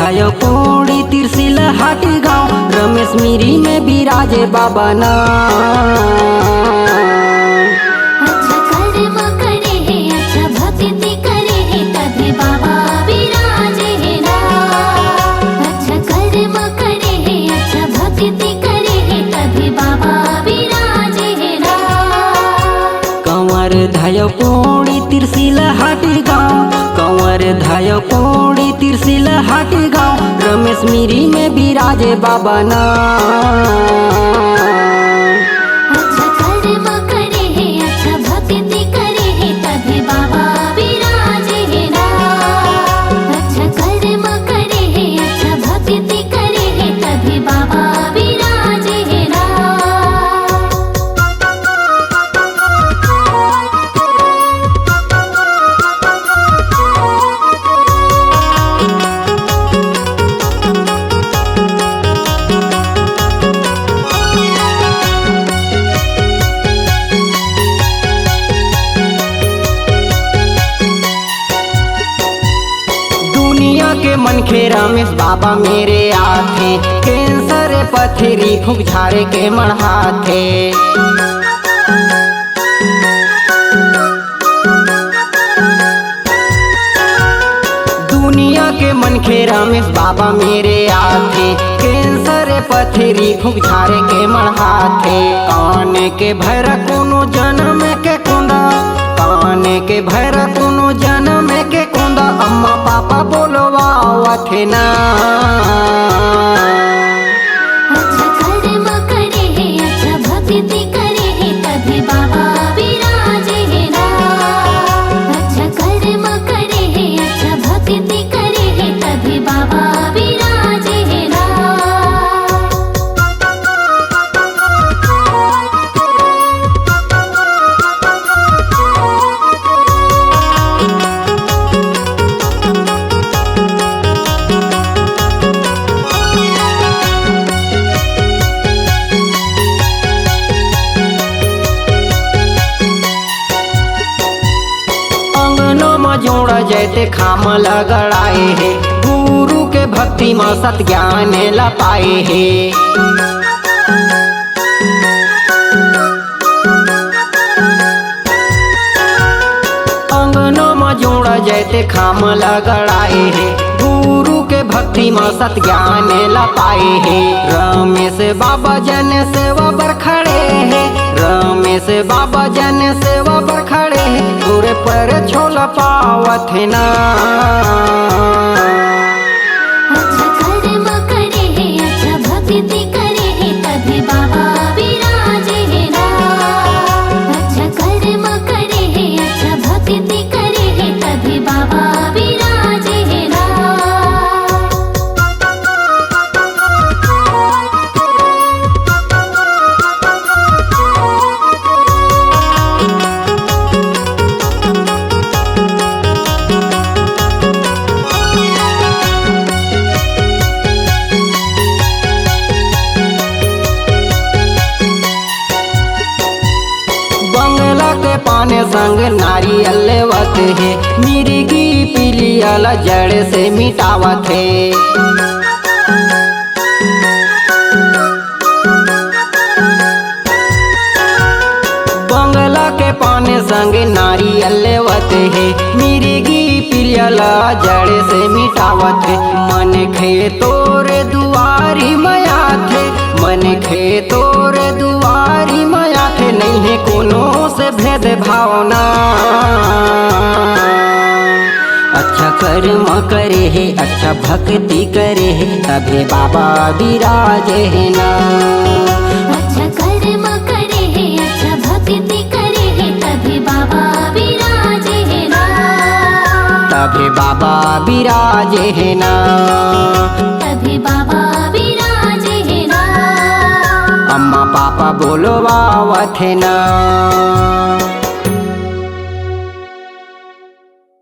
धायो कोड़ी तिरसिल हाट गाँव रमेश मिरी में बिराजे बाबा ना। कंवर धायो कोड़ी तिरसिल हाट गाँव कंवर धायो कोड़ी तिरसिल हाट गाँव रमेश मिरी में बिराजे बाबा ना। के मनखे रमेश बाबा मेरे आथे कैंसर पथरी फूक झारे के मढ़ाथे। दुनिया के मनखे रमेश बाबा मेरे आथे कैंसर पथरी फूक झारे के मढ़ाथे। कान के भैर कोनो जन्म के कुंदा कान के भैर कोनो जन्म के कुंदा अम्मा पापा बोलवावथे ना। अच्छा कर्म करे है अच्छा भक्ति करे है तभी बाबा विराजे है ना। अच्छा कर्म करे है अच्छा भक्ति करे है तभी बाबा विराजे है ना। जोड़ा जैते खाम लगड़ाए है गुरु के भक्ति में सत ज्ञान लपाए है। अंगनों में जोड़ा जैते खाम लगड़ाए है गुरु के भक्ति में सत ज्ञान लपाए है। रमेश बाबा जन सेवा पर खड़े है रमेश बाबा जन सेवा पर खड़े है पूरे पर छोला पावत है ना। अच्छा कर्म करे है अच्छा भक्ति करे है तभी बाबा विराजे है ना। अच्छा कर्म करे है अच्छा भक्ति करे है तभी बाबा विराजे है ना। पाने संग नारियल लेवत है मिर्गी पिलियल जड़ से मिटावत है। बंगला के पाने संग नारियल लेवत है मिर्गी पिलियल जड़ से मिटावत है। मन खे तोरे दुआरी मया थे मन खे तोरे दुआरी मया थे नहीं है कोनो से भेद भावना। अच्छा कर्म करे है अच्छा भक्ति करे है तभी बाबा विराजे है ना। अच्छा कर्म करे है अच्छा भक्ति करे है तभी बाबा विराजे है ना। तभी बाबा विराजे है ना। तभी बाबा विराजे है ना। अम्मा पापा बोलवावत है ना।